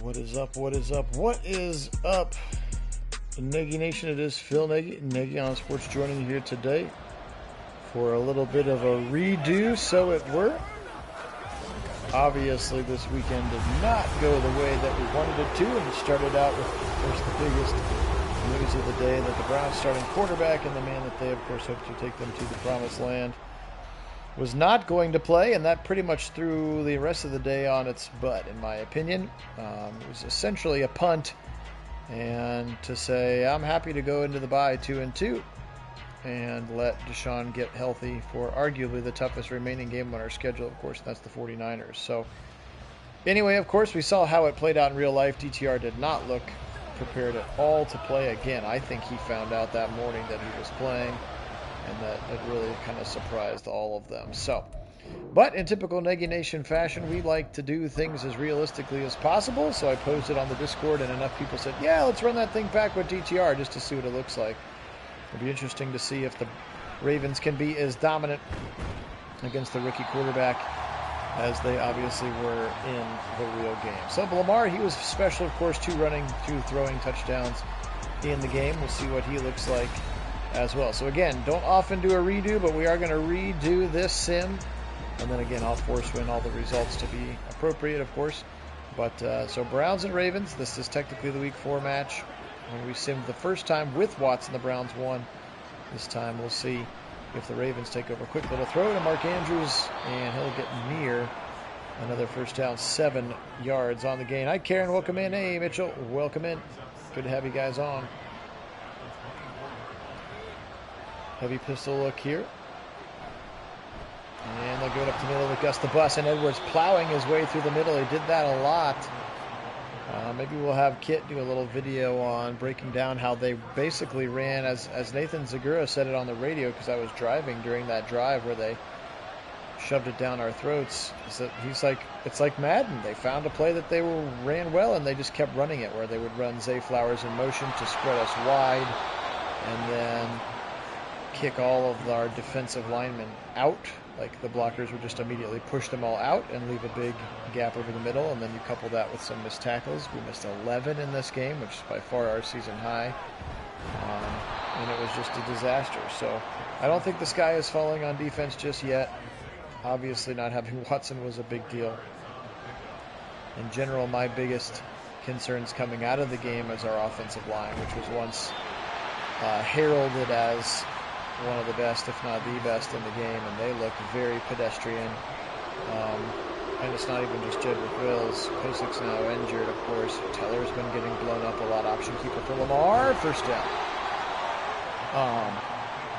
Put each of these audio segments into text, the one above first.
What is up? What is up? What is up, Nagy Nation? It is Phil Nagy on Sports, joining you here today for a little bit of a redo, so it were. Obviously, this weekend did not go the way that we wanted it to, and it started out with, of course, the biggest news of the day, that the Browns starting quarterback and the man that they, of course, hope to take them to the promised land was not going to play, and that pretty much threw the rest of the day on its butt, in my opinion. It was essentially a punt, and to say, I'm happy to go into the bye 2-2 and let Deshaun get healthy for arguably the toughest remaining game on our schedule, of course, and that's the 49ers. So, anyway, of course, we saw how it played out in real life. DTR did not look prepared at all to play again. I think he found out that morning that he was playing, and that it really kind of surprised all of them. So, but in typical Nagy Nation fashion, we like to do things as realistically as possible. So I posted on the Discord, and enough people said, yeah, let's run that thing back with DTR just to see what it looks like. It'll be interesting to see if the Ravens can be as dominant against the rookie quarterback as they obviously were in the real game. So Lamar, he was special, of course, two throwing touchdowns in the game. We'll see what he looks like as well. So again, don't often do a redo, but we are going to redo this sim, and then again I'll force win all the results to be appropriate, of course. But so Browns and Ravens, this is technically the week 4 match. When we simmed the first time with Watson, the Browns won. This time we'll see if the Ravens take over. Quick little throw to Mark Andrews, and he'll get near another first down, 7 yards on the gain. Hi Karen, welcome in. Hey Mitchell, welcome in. Good to have you guys on. Heavy pistol look here. And they'll go up to the middle with Gus the Bus, and Edwards plowing his way through the middle. He did that a lot. Maybe we'll have Kit do a little video on breaking down how they basically ran, as Nathan Zagura said it on the radio, because I was driving during that drive where they shoved it down our throats. He's like, it's like Madden. They found a play that they ran well, and they just kept running it, where they would run Zay Flowers in motion to spread us wide, and then kick all of our defensive linemen out. Like the blockers would just immediately push them all out and leave a big gap over the middle, and then you couple that with some missed tackles. We missed 11 in this game, which is by far our season high, and it was just a disaster. So I don't think the sky is falling on defense just yet. Obviously not having Watson was a big deal. In general, my biggest concerns coming out of the game is our offensive line, which was once heralded as one of the best, if not the best, in the game, and they look very pedestrian. And it's not even just Jedrick Wills. Kosic's now injured, of course. Teller's been getting blown up a lot. Option keeper for Lamar. First down.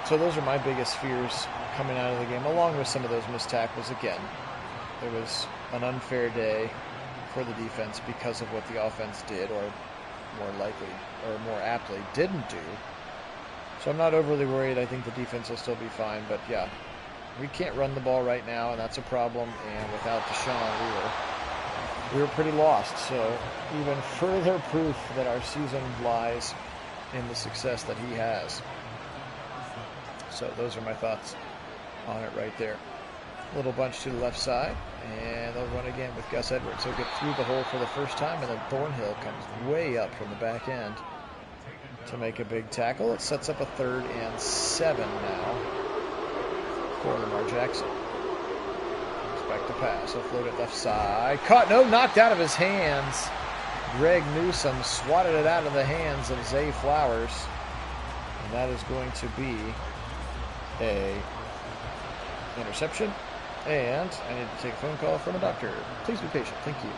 So those are my biggest fears coming out of the game, along with some of those missed tackles. Again, it was an unfair day for the defense because of what the offense did, or more aptly didn't do. So I'm not overly worried. I think the defense will still be fine. But yeah, we can't run the ball right now, and that's a problem. And without Deshaun, we were pretty lost. So even further proof that our season lies in the success that he has. So those are my thoughts on it right there. Little bunch to the left side, and they'll run again with Gus Edwards. He'll get through the hole for the first time, and then Thornhill comes way up from the back end to make a big tackle. It sets up a 3rd and 7 now for Lamar Jackson. Expect to pass. He'll float it left side. Caught, no, knocked out of his hands. Greg Newsome swatted it out of the hands of Zay Flowers. And that is going to be a interception. And I need to take a phone call from a doctor. Please be patient. Thank you.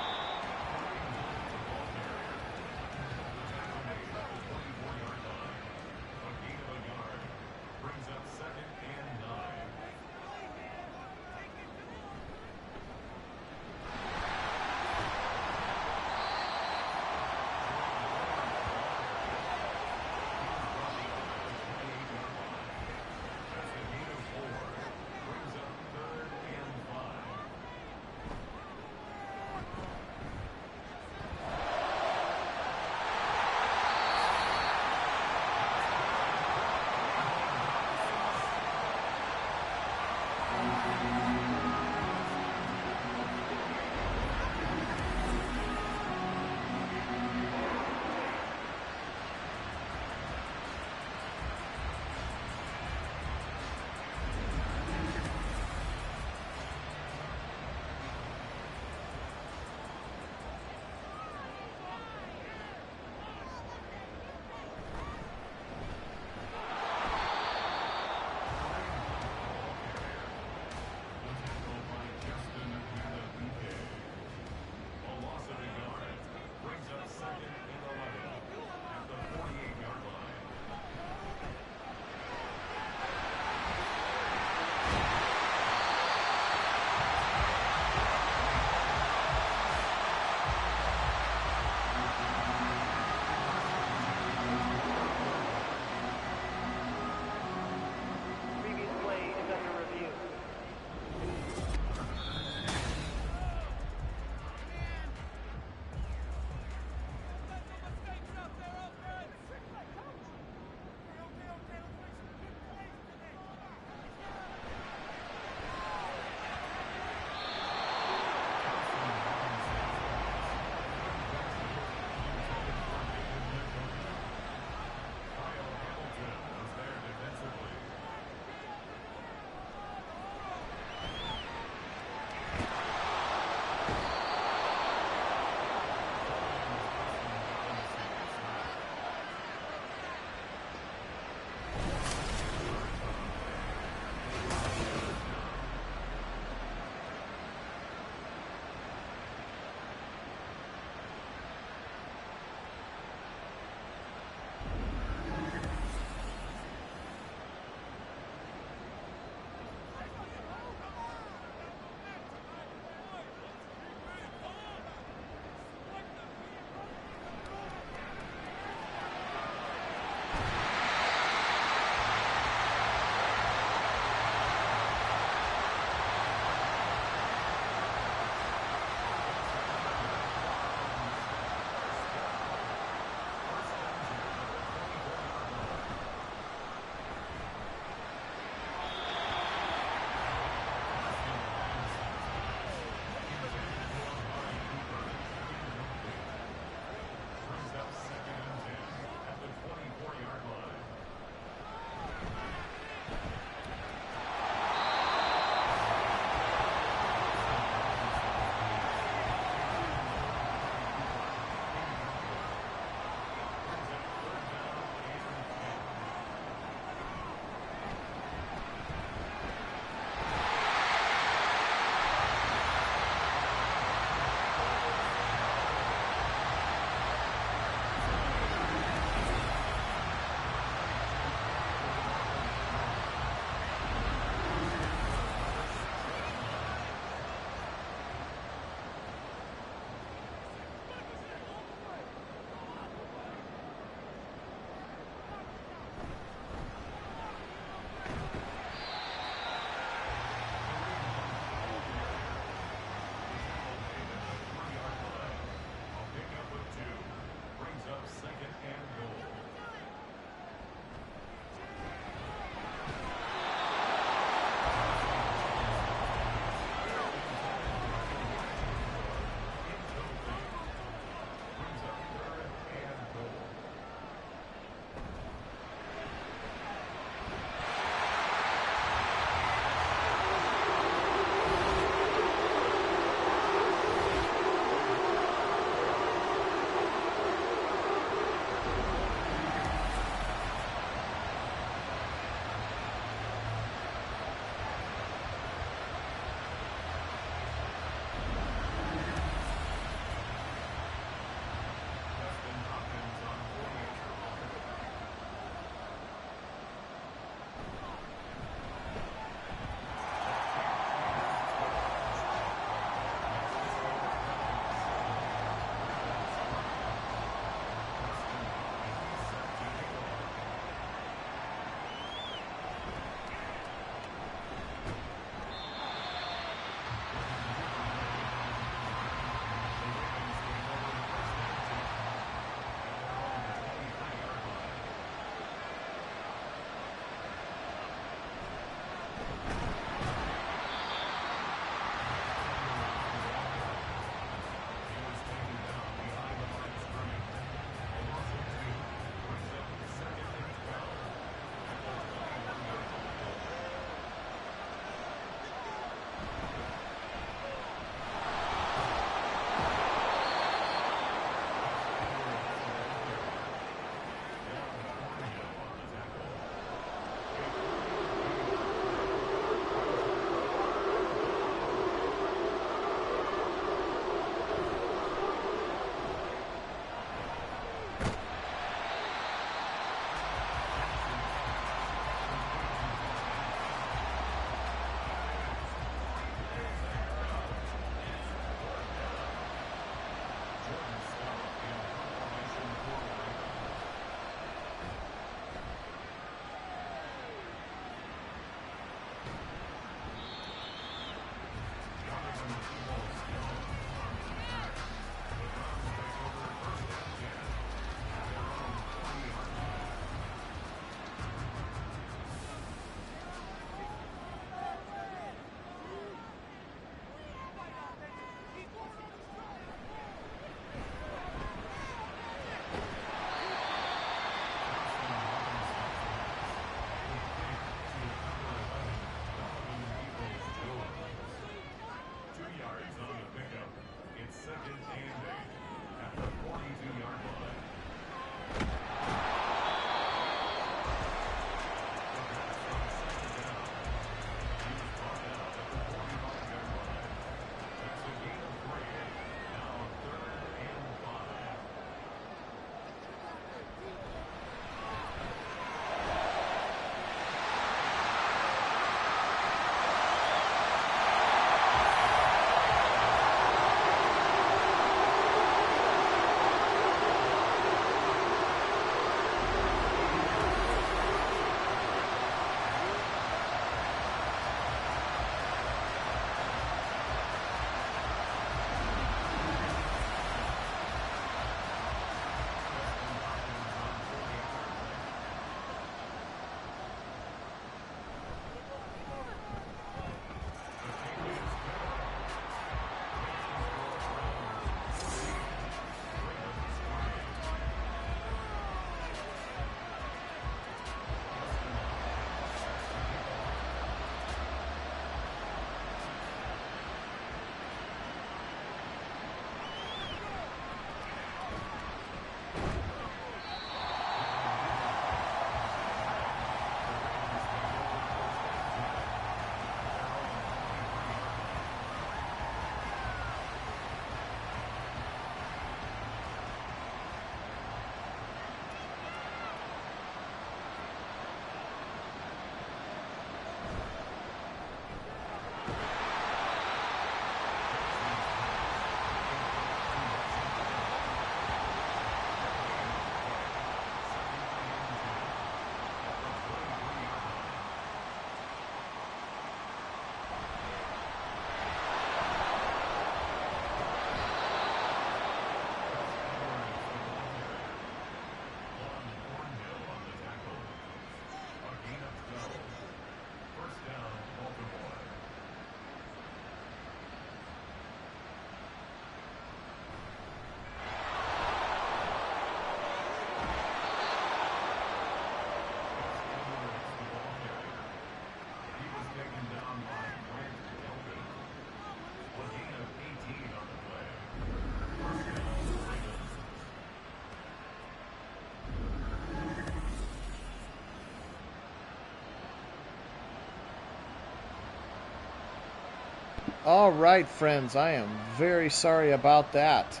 All right, friends. I am very sorry about that.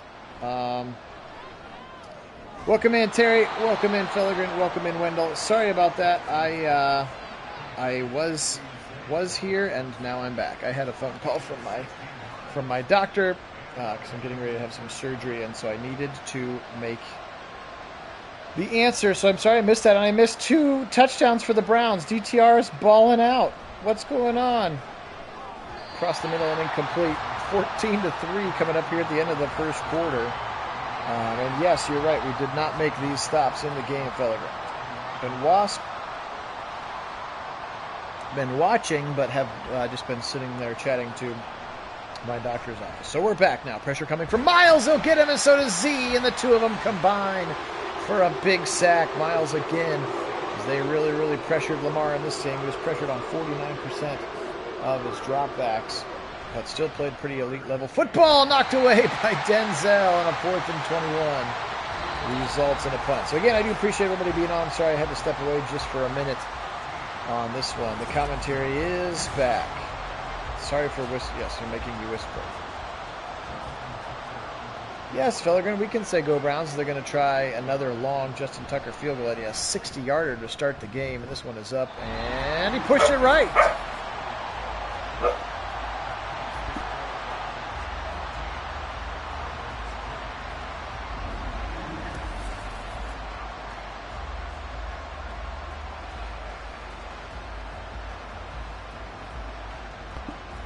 Welcome in, Terry. Welcome in, Filligren. Welcome in, Wendell. Sorry about that. I was here, and now I'm back. I had a phone call from my doctor because I'm getting ready to have some surgery, and so I needed to make the answer. So I'm sorry I missed that, and I missed 2 touchdowns for the Browns. DTR is balling out. What's going on? Across the middle and incomplete. 14-3 coming up here at the end of the first quarter. And yes, you're right. We did not make these stops in the game, Filligren. Been watching, but have just been sitting there chatting to my doctor's office. So we're back now. Pressure coming from Miles. He'll get him, and so does Z. And the 2 of them combine for a big sack. Miles again, as they really, really pressured Lamar in this game. He was pressured on 49% of his dropbacks, but still played pretty elite level football. Knocked away by Denzel on a 4th and 21. Results in a punt. So again, I do appreciate everybody being on. I'm sorry I had to step away just for a minute on this one. The commentary is back. Sorry for yes, you're making you whisper. Yes, Filligren, we can say go Browns. They're going to try another long Justin Tucker field goal. He has a 60-yarder to start the game, and this one is up, and he pushed it right.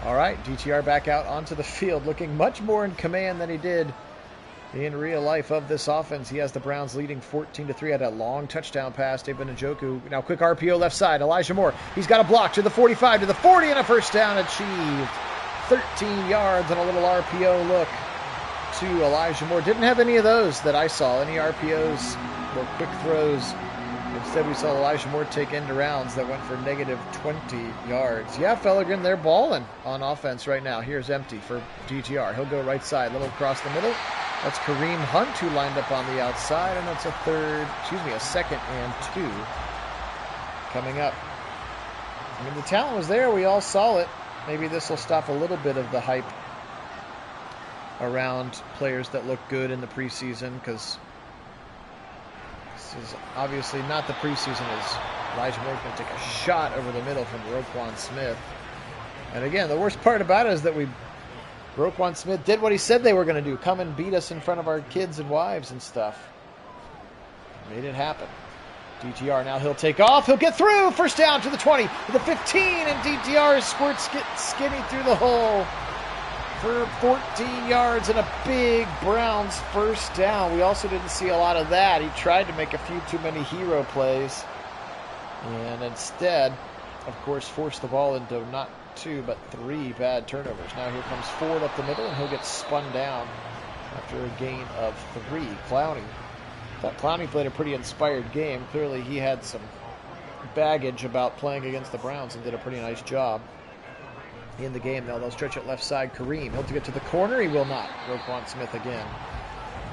All right, DTR back out onto the field, looking much more in command than he did in real life of this offense. He has the Browns leading 14-3. Had a long touchdown pass. David Njoku. Now quick RPO left side. Elijah Moore. He's got a block to the 45, to the 40, and a first down achieved. 13 yards on a little RPO look to Elijah Moore. Didn't have any of those that I saw. Any RPOs or quick throws. Instead, we saw Elijah Moore take end arounds that went for negative 20 yards. Yeah, Filligren, they're balling on offense right now. Here's empty for DTR. He'll go right side, little across the middle. That's Kareem Hunt, who lined up on the outside, and that's a 2nd and 2 coming up. I mean, the talent was there. We all saw it. Maybe this will stop a little bit of the hype around players that look good in the preseason, because this is obviously not the preseason as Elijah Moore can take a shot over the middle from Roquan Smith. And again, the worst part about it is that Roquan Smith did what he said they were going to do, come and beat us in front of our kids and wives and stuff. Made it happen. DTR, now he'll take off. He'll get through. First down to the 20, to the 15, and DTR squirts skinny through the hole for 14 yards and a big Browns first down. We also didn't see a lot of that. He tried to make a few too many hero plays, and instead, of course, forced the ball into not 2 but 3 bad turnovers. Now here comes Ford up the middle, and he'll get spun down after a gain of 3. Clowney. Thought Clowney played a pretty inspired game. Clearly he had some baggage about playing against the Browns and did a pretty nice job in the game. Now they'll stretch it left side. Kareem, he'll get to the corner. He will not. Roquan Smith again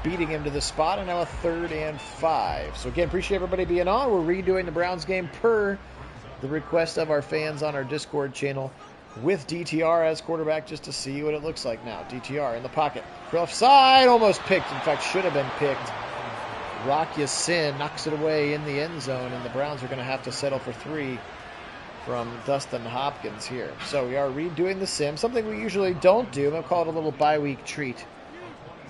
beating him to the spot, and now a 3rd and 5. So again, appreciate everybody being on. We're redoing the Browns game per the request of our fans on our Discord channel, with DTR as quarterback, just to see what it looks like now. DTR in the pocket. Left side, almost picked. In fact, should have been picked. Rock Ya-Sin knocks it away in the end zone, and the Browns are going to have to settle for 3 from Dustin Hopkins here. So we are redoing the sim, something we usually don't do. I'll call it a little bye-week treat.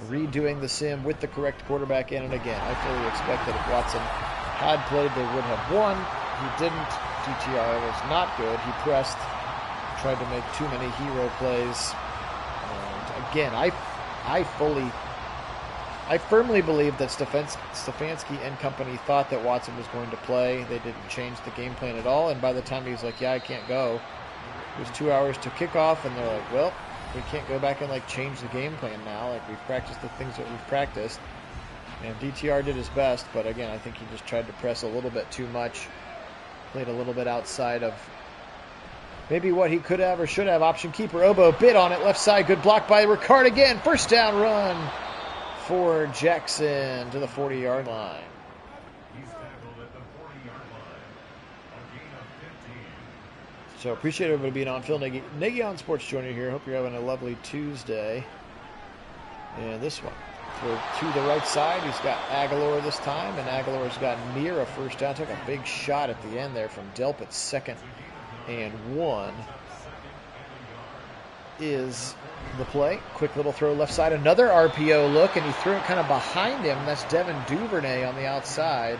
Redoing the sim with the correct quarterback in, and again, I fully expect that if Watson had played, they would have won. He didn't. DTR was not good. He pressed, tried to make too many hero plays. And again, I firmly believe that Stefanski and company thought that Watson was going to play. They didn't change the game plan at all, and by the time he was like, yeah, I can't go, it was 2 hours to kickoff, and they're like, well, we can't go back and change the game plan now. We've practiced the things that we've practiced. And DTR did his best, but again, I think he just tried to press a little bit too much. Played a little bit outside of maybe what he could have or should have. Option keeper, Obo bit on it. Left side, good block by Ricard again. First down run for Jackson to the 40-yard line. So appreciate everybody being on. Phil Nagy, Nagy on Sports joining you here. Hope you're having a lovely Tuesday. And this one, throw to the right side. He's got Aguilar this time, and Aguilar's got near a first down. Took a big shot at the end there from Delpit. 2nd and 1 is the play. Quick little throw left side. Another RPO look, and he threw it kind of behind him. That's Devin Duvernay on the outside.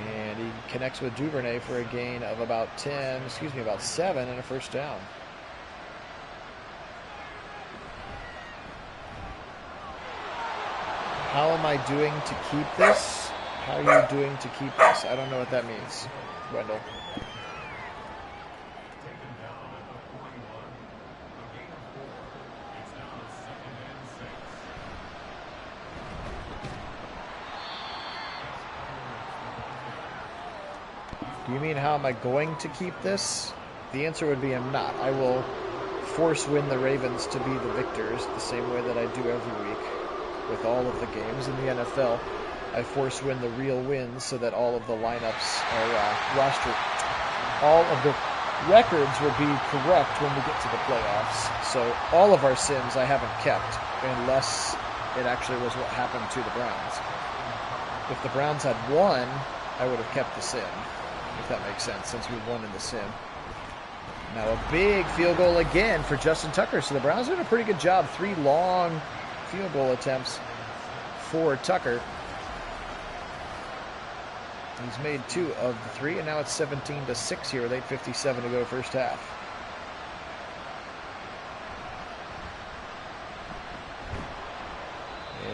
And he connects with Duvernay for a gain of about 7 and a first down. How am I doing to keep this? How are you doing to keep this? I don't know what that means, Wendell. Do you mean how am I going to keep this? The answer would be I'm not. I will force win the Ravens to be the victors the same way that I do every week with all of the games in the NFL. I force win the real wins so that all of the lineups are roster. All of the records will be correct when we get to the playoffs. So all of our sins I haven't kept unless it actually was what happened to the Browns. If the Browns had won, I would have kept the sin. If that makes sense, since we won in the sim. Now a big field goal again for Justin Tucker. So the Browns did a pretty good job. 3 long field goal attempts for Tucker. He's made 2 of the 3, and now it's 17-6 here with 8:57 to go first half.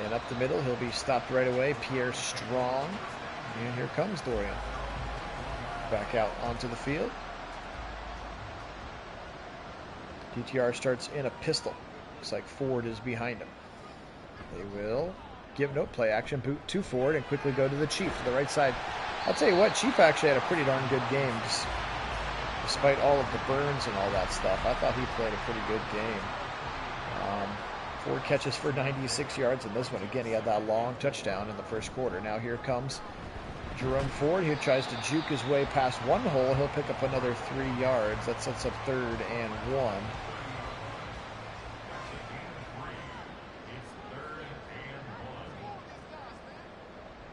And up the middle, he'll be stopped right away. Pierre Strong. And here comes Dorian. Back out onto the field. DTR starts in a pistol. Looks like Ford is behind him. They will give no play action, boot to Ford, and quickly go to the Chief to the right side. I'll tell you what, Chief actually had a pretty darn good game, despite all of the burns and all that stuff. I thought he played a pretty good game. 4 catches for 96 yards in this one. Again, he had that long touchdown in the first quarter. Now here comes Jerome Ford. He tries to juke his way past one hole. He'll pick up another 3 yards. That sets up 3rd and 1.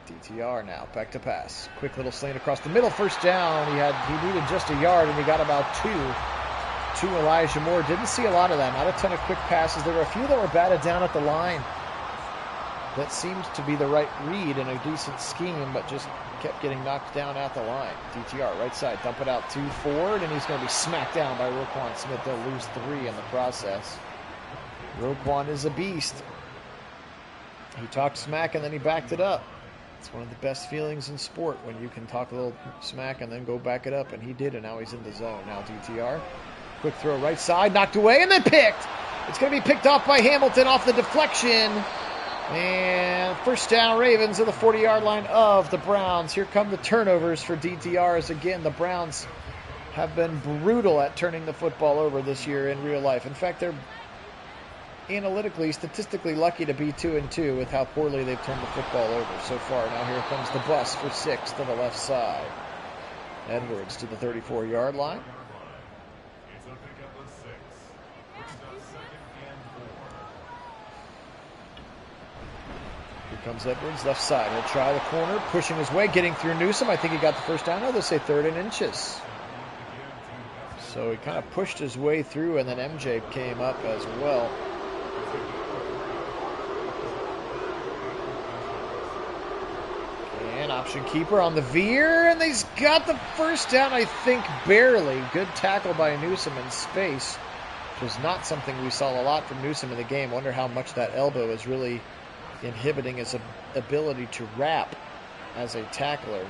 DTR now back to pass. Quick little slant across the middle. First down. He needed just a yard, and he got about 2 to Elijah Moore. Didn't see a lot of that. Not a ton of quick passes. There were a few that were batted down at the line. That seemed to be the right read and a decent scheme, but just kept getting knocked down at the line. DTR, right side, dump it out to Ford, and he's going to be smacked down by Roquan Smith. They'll lose 3 in the process. Roquan is a beast. He talked smack and then he backed it up. It's one of the best feelings in sport when you can talk a little smack and then go back it up, and he did, and now he's in the zone. Now DTR, quick throw right side, knocked away, and then picked. It's going to be picked off by Hamilton off the deflection. And first down, Ravens at the 40-yard line of the Browns. Here come the turnovers for DTR. As again, the Browns have been brutal at turning the football over this year in real life. In fact, they're analytically, statistically lucky to be 2-2 with how poorly they've turned the football over so far. Now here comes the bus for 6 to the left side. Edwards to the 34-yard line. Comes Edwards, left side. He'll try the corner, pushing his way, getting through Newsome. I think he got the first down. Now they'll say 3rd and inches. So he kind of pushed his way through, and then MJ came up as well. And option keeper on the veer, and he's got the first down, I think, barely. Good tackle by Newsome in space, which was not something we saw a lot from Newsome in the game. Wonder how much that elbow is really inhibiting his ability to wrap as a tackler.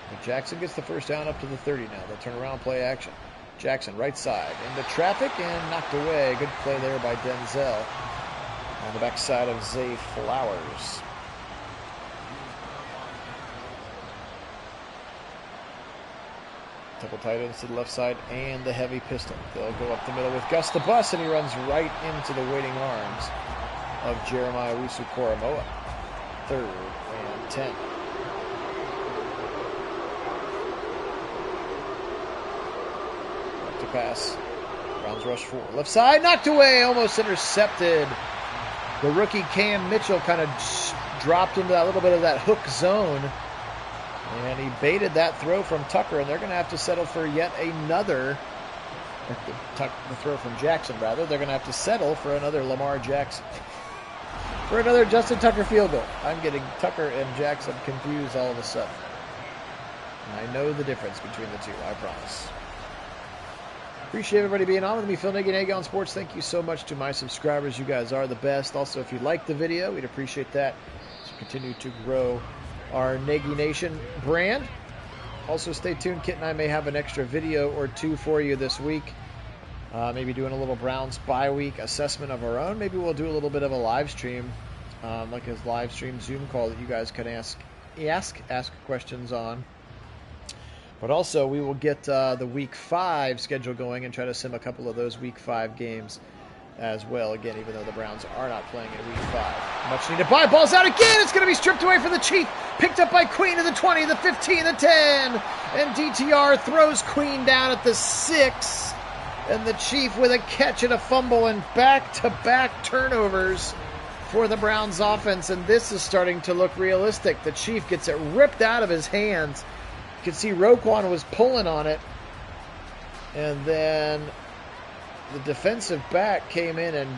But Jackson gets the first down up to the 30 now. They'll turn around, play action. Jackson, right side, into traffic and knocked away. Good play there by Denzel on the backside of Zay Flowers. Double tight ends to the left side and the heavy pistol. They'll go up the middle with Gus the Bus, and he runs right into the waiting arms of Jeremiah Wusu-Koramoah. 3rd and 10. pass. Browns rush 4. Left side, knocked away, almost intercepted. The rookie Cam Mitchell kind of dropped into that little bit of that hook zone. And he baited that throw from Tucker, and they're going to have to settle for yet another, the throw from Jackson, rather. They're going to have to settle for another Lamar Jackson. For another Justin Tucker field goal. I'm getting Tucker and Jackson confused all of a sudden. And I know the difference between the two, I promise. Appreciate everybody being on with me. Phil Nagy on Sports. Thank you so much to my subscribers. You guys are the best. Also, if you like the video, we'd appreciate that. So continue to grow our Nagy Nation brand. Also, stay tuned. Kit and I may have an extra video or two for you this week. Maybe doing a little Browns bye week assessment of our own. Maybe we'll do a little bit of a live stream, like a live stream Zoom call that you guys can ask questions on. But also, we will get the Week 5 schedule going and try to sim a couple of those Week 5 games as well. Again, even though the Browns are not playing in Week 5. Much needed buy. Ball's out again. It's going to be stripped away from the Chief. Picked up by Queen to the 20, the 15, the 10. And DTR throws Queen down at the 6. And the Chief with a catch and a fumble and back-to-back turnovers for the Browns offense. And this is starting to look realistic. The Chief gets it ripped out of his hands. You can see Roquan was pulling on it. And then the defensive back came in and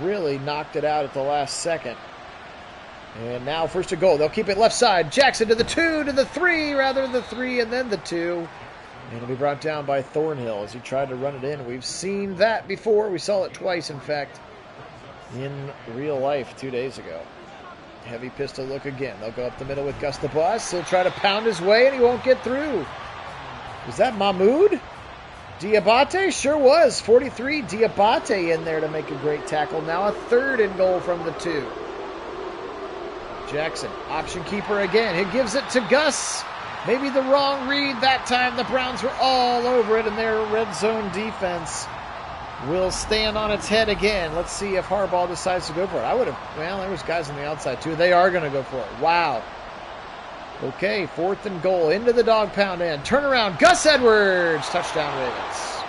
really knocked it out at the last second. And now first and goal. They'll keep it left side. Jackson to the 2, to the 3, rather the 3 and then the 2. And it'll be brought down by Thornhill as he tried to run it in. We've seen that before. We saw it twice, in fact, in real life 2 days ago. Heavy pistol look again. They'll go up the middle with Gus the Bus. He'll try to pound his way, and he won't get through. Was that Mahmoud? Diabate? Sure was. 43, Diabate in there to make a great tackle. Now a third and goal from the 2. Jackson, option keeper again. He gives it to Gus. Maybe the wrong read that time. The Browns were all over it, and their red zone defense will stand on its head again. Let's see if Harbaugh decides to go for it. Well, there was guys on the outside too. They are going to go for it. Wow. Okay, 4th and goal into the dog pound end. Turn around. Gus Edwards. Touchdown Ravens.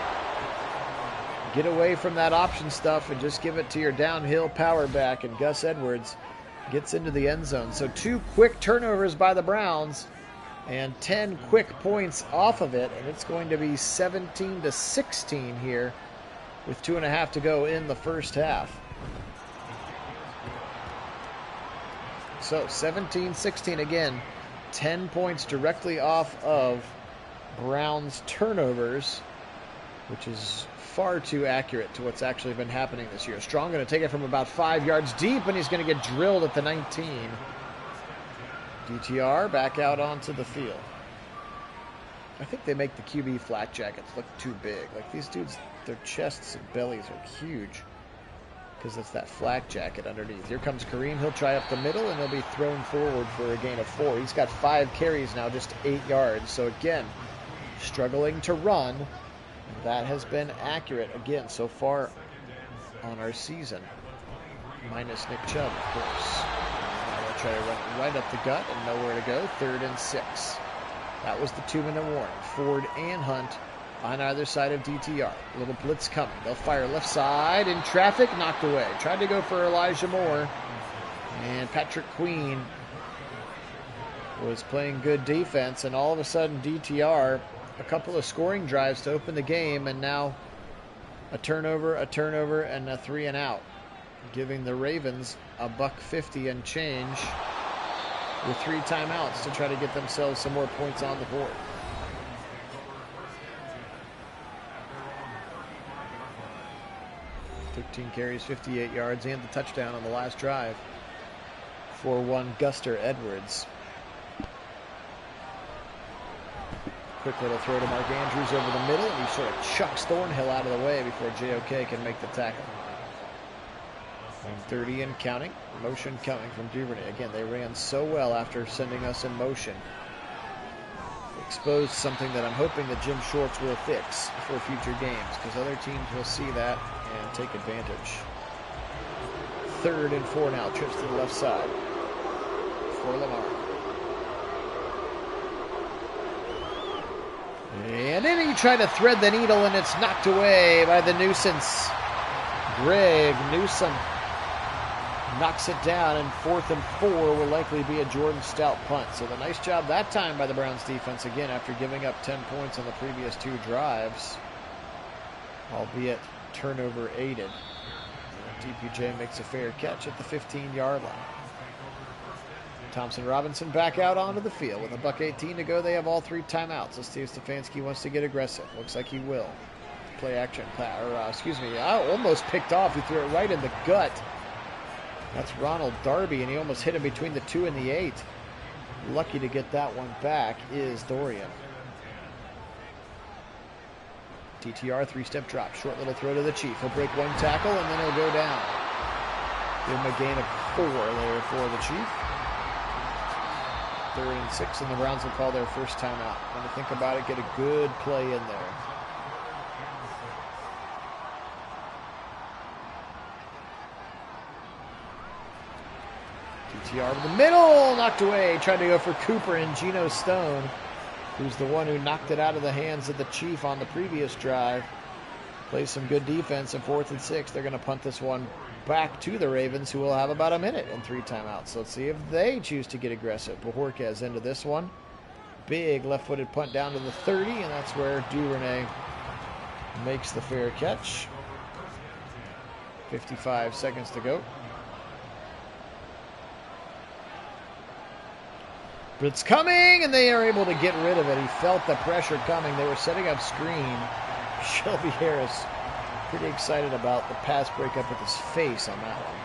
Get away from that option stuff and just give it to your downhill power back, and Gus Edwards gets into the end zone. So 2 quick turnovers by the Browns and 10 quick points off of it, and it's going to be 17-16 here with 2.5 to go in the first half. So 17-16 again, 10 points directly off of Browns turnovers, which is far too accurate to what's actually been happening this year. Strong going to take it from about 5 yards deep, and he's going to get drilled at the 19. DTR back out onto the field. I think they make the QB flat jackets look too big. Like, these dudes, their chests and bellies are huge because it's that flak jacket underneath. Here comes Kareem. He'll try up the middle, and he'll be thrown forward for a gain of 4. He's got 5 carries now, just 8 yards. So, again, struggling to run. That has been accurate, again, so far on our season. Minus Nick Chubb, of course. They'll try to run it right up the gut and nowhere to go. 3rd and 6. That was the 2-minute warning. Ford and Hunt on either side of DTR. A little blitz coming. They'll fire left side in traffic, knocked away. Tried to go for Elijah Moore. And Patrick Queen was playing good defense. And all of a sudden, DTR, a couple of scoring drives to open the game. And now a turnover, and a 3 and out. Giving the Ravens $150 and change with 3 timeouts to try to get themselves some more points on the board. $13 carries, 58 yards, and the touchdown on the last drive for one Guster Edwards. Quick little throw to Mark Andrews over the middle, and he sort of chucks Thornhill out of the way before JOK can make the tackle. 1:30 and counting. Motion coming from Duvernay. Again, they ran so well after sending us in motion. Exposed something that I'm hoping that Jim Schwartz will fix for future games, because other teams will see that and take advantage. 3rd and 4 now. Trips to the left side for Lamar. And then he tried to thread the needle, and it's knocked away by the nuisance. Greg Newsome knocks it down, and 4th and 4 will likely be a Jordan Stout punt. So the nice job that time by the Browns defense, again, after giving up 10 points on the previous 2 drives, albeit turnover aided. DPJ makes a fair catch at the 15-yard line. Thompson Robinson back out onto the field with $1:18 to go. They have all 3 timeouts. Let's see if Stefanski wants to get aggressive. Looks like he will. Play action, I almost picked off. He threw it right in the gut. That's Ronald Darby, and he almost hit him between the 2 and the 8. Lucky to get that one back is Dorian. DTR 3-step drop. Short little throw to the Chief. He'll break 1 tackle, and then he'll go down. Give him a gain of 4 there for the Chief. 3rd and 6, and the Browns will call their first timeout. When you think about it, get a good play in there. DTR to the middle, knocked away. Tried to go for Cooper and Geno Stone, who's the one who knocked it out of the hands of the Chief on the previous drive. Plays some good defense, and 4th and 6. They're going to punt this one back to the Ravens, who will have about a minute and 3 timeouts. So let's see if they choose to get aggressive. Bajorquez into this one. Big left-footed punt down to the 30, and that's where Duvernay makes the fair catch. 55 seconds to go. Blitz coming, and they are able to get rid of it. He felt the pressure coming. They were setting up screen. Shelby Harris pretty excited about the pass breakup with his face on that one.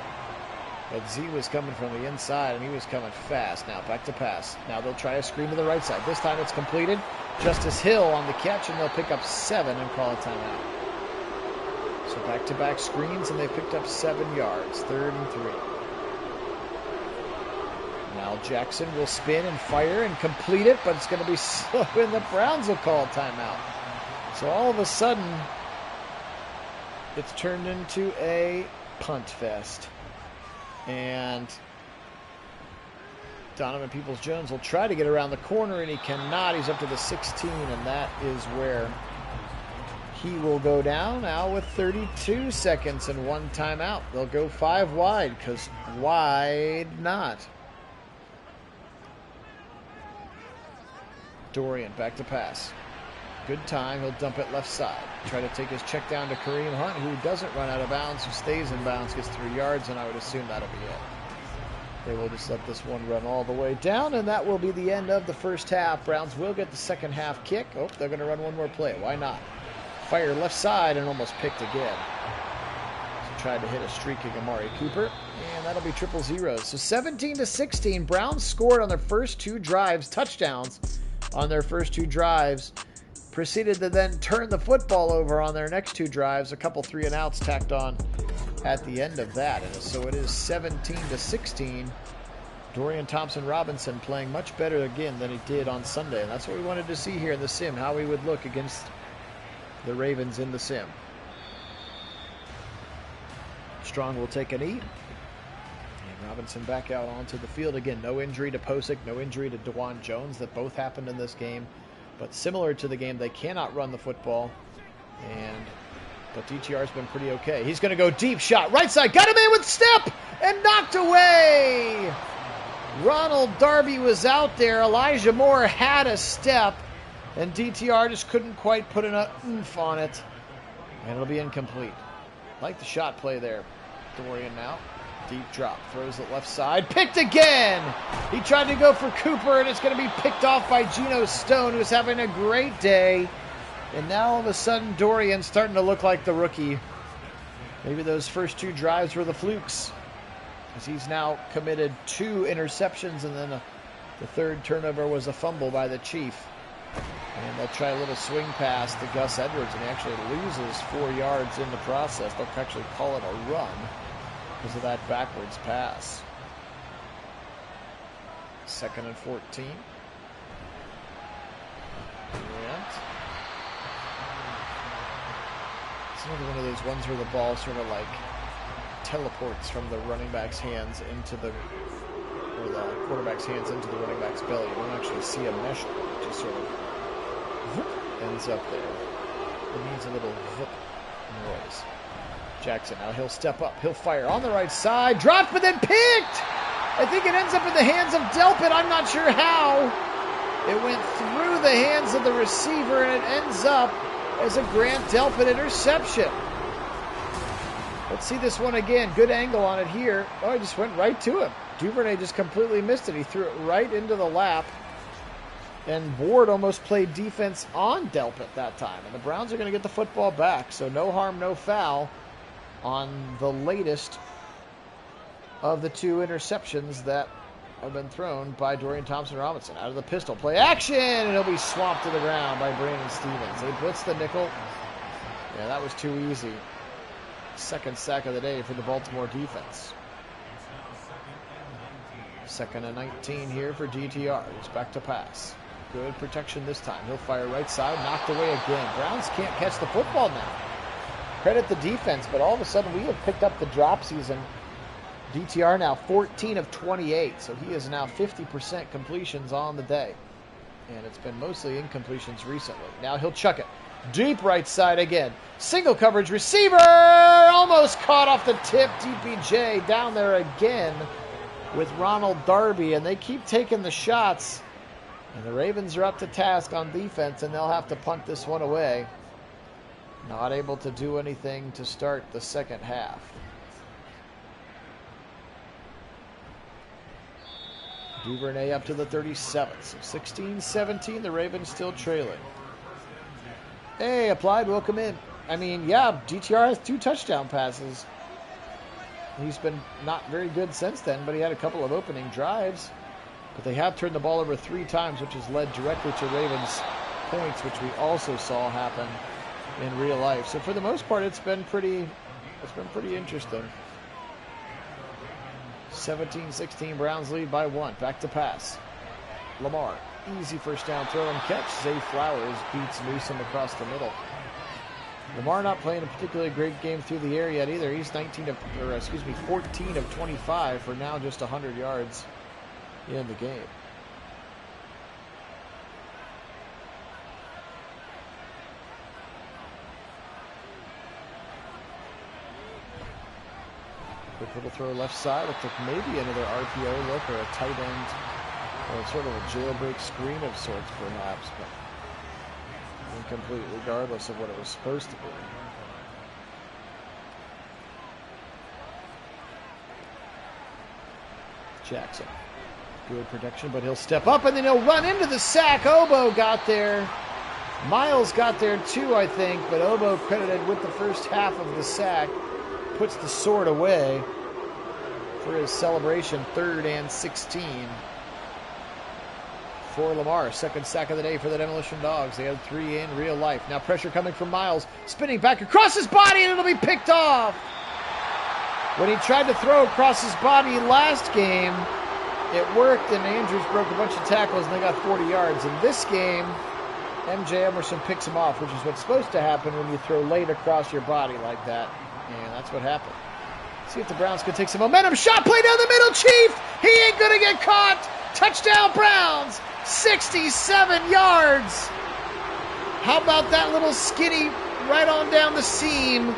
But Z was coming from the inside, and he was coming fast. Now back to pass. Now they'll try a screen to the right side. This time it's completed. Justice Hill on the catch, and they'll pick up 7 and call a timeout. So back-to-back screens, and they picked up 7 yards. 3rd and 3. Now Jackson will spin and fire and complete it, but it's going to be slow, and the Browns will call a timeout. So all of a sudden, it's turned into a punt fest. And Donovan Peoples-Jones will try to get around the corner, and he cannot. He's up to the 16, and that is where he will go down now with 32 seconds and 1 timeout. They'll go 5 wide, because wide not. Dorian back to pass. Good time. He'll dump it left side. Try to take his check down to Kareem Hunt, who doesn't run out of bounds, who stays in bounds, gets 3 yards, and I would assume that'll be it. They will just let this one run all the way down, and that will be the end of the first half. Browns will get the second half kick. Oh, they're going to run one more play. Why not? Fire left side and almost picked again. So tried to hit a streaking Amari Cooper, and that'll be 0-0. So 17-16, Browns scored on their first 2 drives, touchdowns on their first 2 drives. Proceeded to then turn the football over on their next 2 drives. A couple 3-and-outs tacked on at the end of that. And so it is 17-16. Dorian Thompson-Robinson playing much better again than he did on Sunday. And that's what we wanted to see here in the sim, how he would look against the Ravens in the sim. Strong will take a knee. And Robinson back out onto the field again. No injury to Posick, no injury to DeJuan Jones. That both happened in this game. But similar to the game, they cannot run the football. But DTR's been pretty okay. He's going to go deep shot. Right side. Got him in with step and knocked away. Ronald Darby was out there. Elijah Moore had a step. And DTR just couldn't quite put an oomph on it. And it'll be incomplete. Like the shot play there. Dorian now. Deep drop. Throws it left side. Picked again! He tried to go for Cooper, and it's going to be picked off by Geno Stone, who's having a great day. And now all of a sudden, Dorian's starting to look like the rookie. Maybe those first 2 drives were the flukes, because he's now committed 2 interceptions, and then the 3rd turnover was a fumble by the Chief. And they'll try a little swing pass to Gus Edwards, and he actually loses 4 yards in the process. They'll actually call it a run because of that backwards pass. 2nd and 14. And it's another one of those ones where the ball sort of like teleports from the running back's hands into the quarterback's hands into the running back's belly. You don't actually see a mesh, just sort of, ends up there. It needs a little vip noise. Jackson, now he'll step up. He'll fire on the right side. Dropped, but then picked! I think it ends up in the hands of Delpit. I'm not sure how. It went through the hands of the receiver, and it ends up as a Grant Delpit interception. Let's see this one again. Good angle on it here. Oh, it just went right to him. Duvernay just completely missed it. He threw it right into the lap. And Ward almost played defense on Delpit that time. And the Browns are going to get the football back. So no harm, no foul on the latest of the two interceptions that have been thrown by Dorian Thompson-Robinson. Out of the pistol, play action, and he'll be swamped to the ground by Brandon Stevens. They blitz the nickel. Yeah, that was too easy. Second sack of the day for the Baltimore defense. 2nd and 19 here for DTR. He's back to pass. Good protection this time. He'll fire right side, knocked away again. Browns can't catch the football now. Credit the defense, but all of a sudden we have picked up the drop season. DTR now 14 of 28, so he is now 50% completions on the day. And it's been mostly incompletions recently. Now he'll chuck it. Deep right side again. Single coverage receiver! Almost caught off the tip. DPJ down there again with Ronald Darby, and they keep taking the shots. And the Ravens are up to task on defense, and they'll have to punt this one away. Not able to do anything to start the second half. Duvernay up to the 37th. So 16-17, the Ravens still trailing. Hey, Applied, welcome in. I mean, yeah, DTR has 2 touchdown passes. He's been not very good since then, but he had a couple of opening drives. But they have turned the ball over 3 times, which has led directly to Ravens points, which we also saw happen in real life. So for the most part, it's been pretty interesting. 17-16, Browns lead by 1. Back to pass. Lamar, easy first down throw and catch. Zay Flowers beats Newsom across the middle. Lamar not playing a particularly great game through the air yet either. He's 14 of 25 for now just 100 yards in the game. Quick little throw left side. Looks like maybe another RPO look or a tight end or sort of a jailbreak screen of sorts perhaps, but incomplete regardless of what it was supposed to be. Jackson. Good protection, but he'll step up and then he'll run into the sack. Obo got there. Miles got there too, I think, but Obo credited with the first half of the sack. Puts the sword away for his celebration. 3rd and 16 for Lamar. 2nd sack of the day for the Demolition Dogs. They had 3 in real life. Now pressure coming from Miles. Spinning back across his body and it'll be picked off. When he tried to throw across his body last game, it worked and Andrews broke a bunch of tackles and they got 40 yards. In this game, MJ Emerson picks him off, which is what's supposed to happen when you throw late across your body like that. And that's what happened. See if the Browns can take some momentum. Shot play down the middle, Chief. He ain't going to get caught. Touchdown, Browns. 67 yards. How about that little skinny right on down the seam?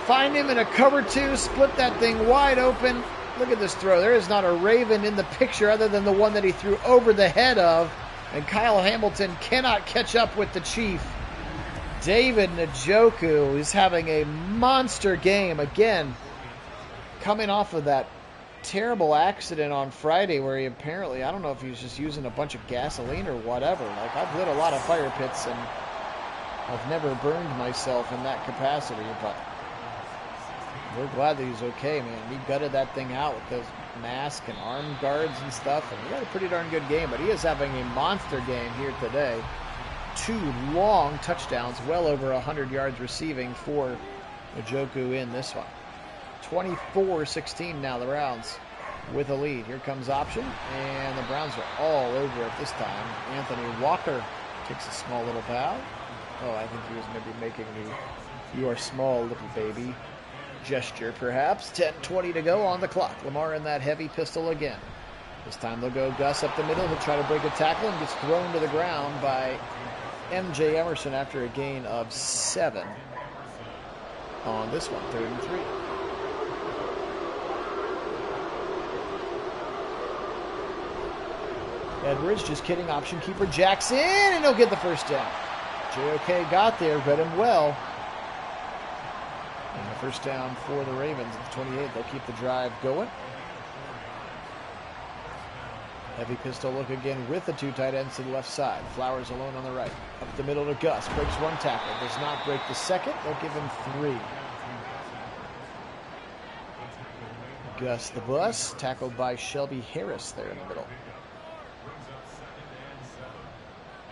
Find him in a cover 2. Split that thing wide open. Look at this throw. There is not a Raven in the picture other than the one that he threw over the head of. And Kyle Hamilton cannot catch up with the Chief. David Njoku is having a monster game again, coming off of that terrible accident on Friday where he apparently, I don't know if he was just using a bunch of gasoline or whatever. Like, I've lit a lot of fire pits and I've never burned myself in that capacity, but we're glad that he's okay, man. He gutted that thing out with those mask and arm guards and stuff, and he had a pretty darn good game, but he is having a monster game here today. 2 long touchdowns, well over 100 yards receiving for Njoku in this one. 24-16 now, the Browns with a lead. Here comes option, and the Browns are all over it this time. Anthony Walker takes a small little bow. Oh, I think he was maybe making the "you are small, little baby" gesture, perhaps. 10:20 to go on the clock. Lamar in that heavy pistol again. This time they'll go Gus up the middle. He'll try to break a tackle and gets thrown to the ground by MJ Emerson after a gain of 7 on this one, 3rd and 3. Edwards just kidding, option keeper Jackson, and he'll get the first down. JOK got there, read him well. And the first down for the Ravens at the 28. They'll keep the drive going. Heavy pistol look again with the 2 tight ends to the left side. Flowers alone on the right. Up the middle to Gus. Breaks 1 tackle. Does not break the second. They'll give him 3. Gus the bus. Tackled by Shelby Harris there in the middle.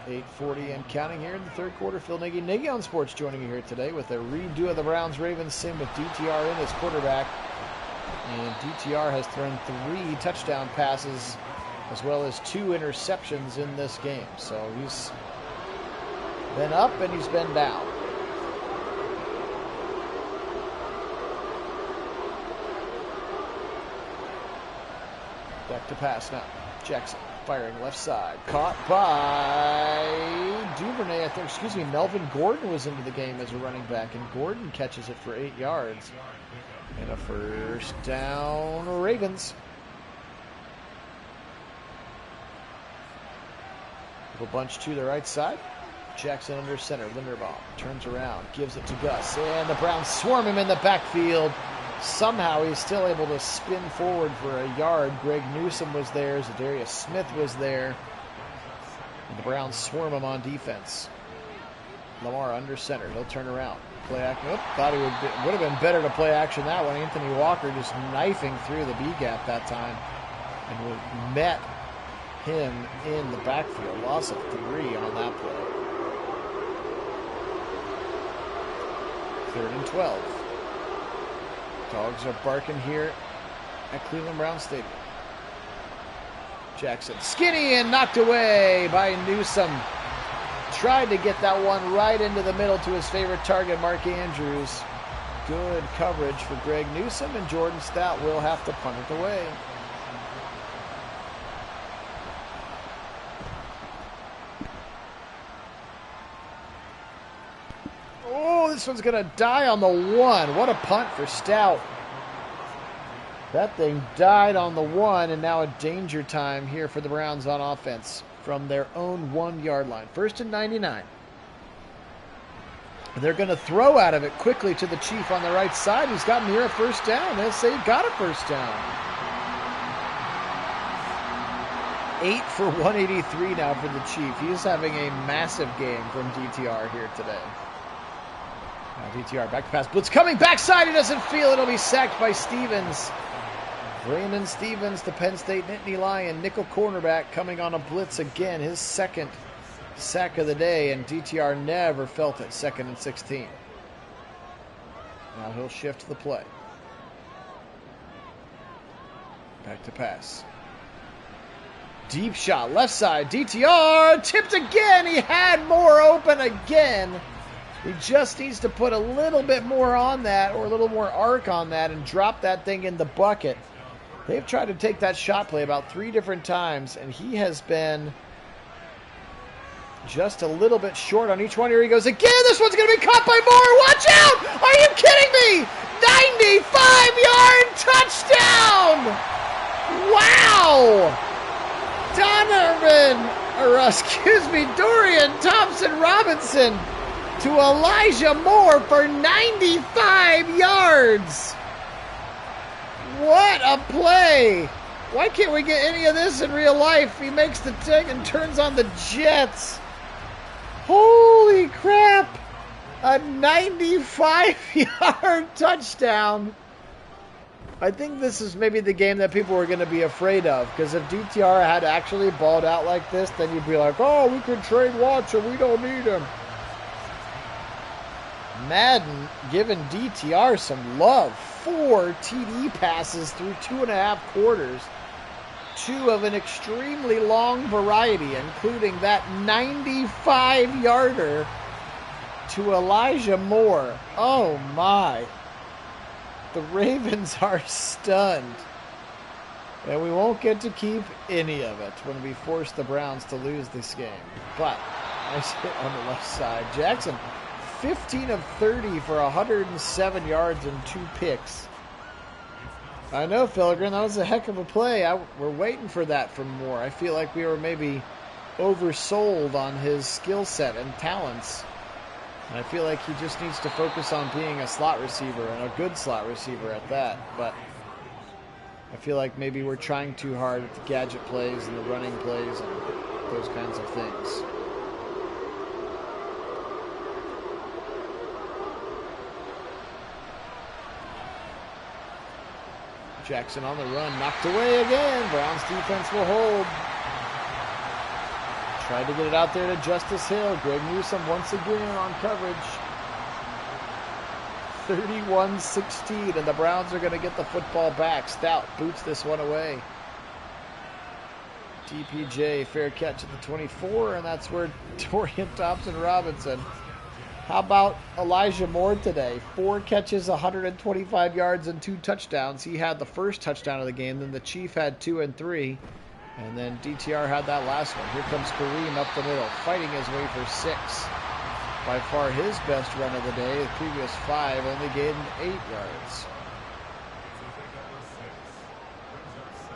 8:40 and counting here in the 3rd quarter. Phil Nagy on Sports joining you here today with a redo of the Browns-Ravens sim with DTR in as quarterback. And DTR has thrown 3 touchdown passes as well as 2 interceptions in this game. So he's been up and he's been down. Back to pass now. Jackson firing left side. Caught by Duvernay. Melvin Gordon was into the game as a running back, and Gordon catches it for 8 yards. And a first down, Ravens. Little bunch to the right side. Jackson under center. Linderbaum turns around, gives it to Gus, and the Browns swarm him in the backfield. Somehow he's still able to spin forward for a yard. Greg Newsome was there. Zadarius Smith was there. And the Browns swarm him on defense. Lamar under center. He'll turn around. Play action. Thought he would have been better to play action that one. Anthony Walker just knifing through the B gap that time. And met him in the backfield. Loss of 3 on that play. 3rd and 12. Dogs are barking here at Cleveland Browns Stadium. Jackson skinny and knocked away by Newsome. Tried to get that one right into the middle to his favorite target, Mark Andrews. Good coverage for Greg Newsome, and Jordan Stout will have to punt it away. Oh, this one's going to die on the 1. What a punt for Stout. That thing died on the 1, and now a danger time here for the Browns on offense from their own 1-yard line. 1st and 99. They're going to throw out of it quickly to the Chief on the right side. He's got near a first down. They'll say he got a first down. 8 for 183 now for the Chief. He is having a massive game from DTR here today. Now DTR back to pass. Blitz coming backside. He doesn't feel it. He'll be sacked by Stevens. Brandon Stevens, the Penn State Nittany Lion, nickel cornerback, coming on a blitz again. His 2nd sack of the day, and DTR never felt it. 2nd and 16. Now he'll shift the play. Back to pass. Deep shot, left side. DTR tipped again. He had more open again. He just needs to put a little bit more on that, or a little more arc on that, and drop that thing in the bucket. They've tried to take that shot play about 3 different times, and he has been just a little bit short on each one. Here he goes again. This one's going to be caught by Moore. Watch out! Are you kidding me? 95-yard touchdown! Wow! Dorian Thompson-Robinson to Elijah Moore for 95 yards. What a play! Why can't we get any of this in real life? He makes the tick and turns on the Jets. Holy crap! A 95-yard touchdown. I think this is maybe the game that people were going to be afraid of, because if DTR had actually balled out like this, then you'd be like, oh, we could trade Watson, we don't need him. Madden giving DTR some love. 4 TD passes through 2.5 quarters. 2 of an extremely long variety, including that 95-yarder to Elijah Moore. Oh my. The Ravens are stunned. And we won't get to keep any of it when we force the Browns to lose this game. But Nice hit on the left side. Jackson, 15 of 30 for 107 yards and 2 picks. I know, Filgren, that was a heck of a play. We're waiting for that from Moore. I feel like we were maybe oversold on his skill set and talents. And I feel like he just needs to focus on being a slot receiver, and a good slot receiver at that. But I feel like maybe we're trying too hard at the gadget plays and the running plays and those kinds of things. Jackson on the run, knocked away again. Browns defense will hold. Tried to get it out there to Justice Hill. Greg Newsome once again on coverage. 31-16, and the Browns are going to get the football back. Stout boots this one away. DPJ, fair catch at the 24, and that's where Dorian Thompson-Robinson. How about Elijah Moore today? 4 catches, 125 yards, and 2 touchdowns. He had the first touchdown of the game. Then the Chief had 2 and 3. And then DTR had that last one. Here comes Kareem up the middle, fighting his way for 6. By far his best run of the day. The previous 5 only gained 8 yards.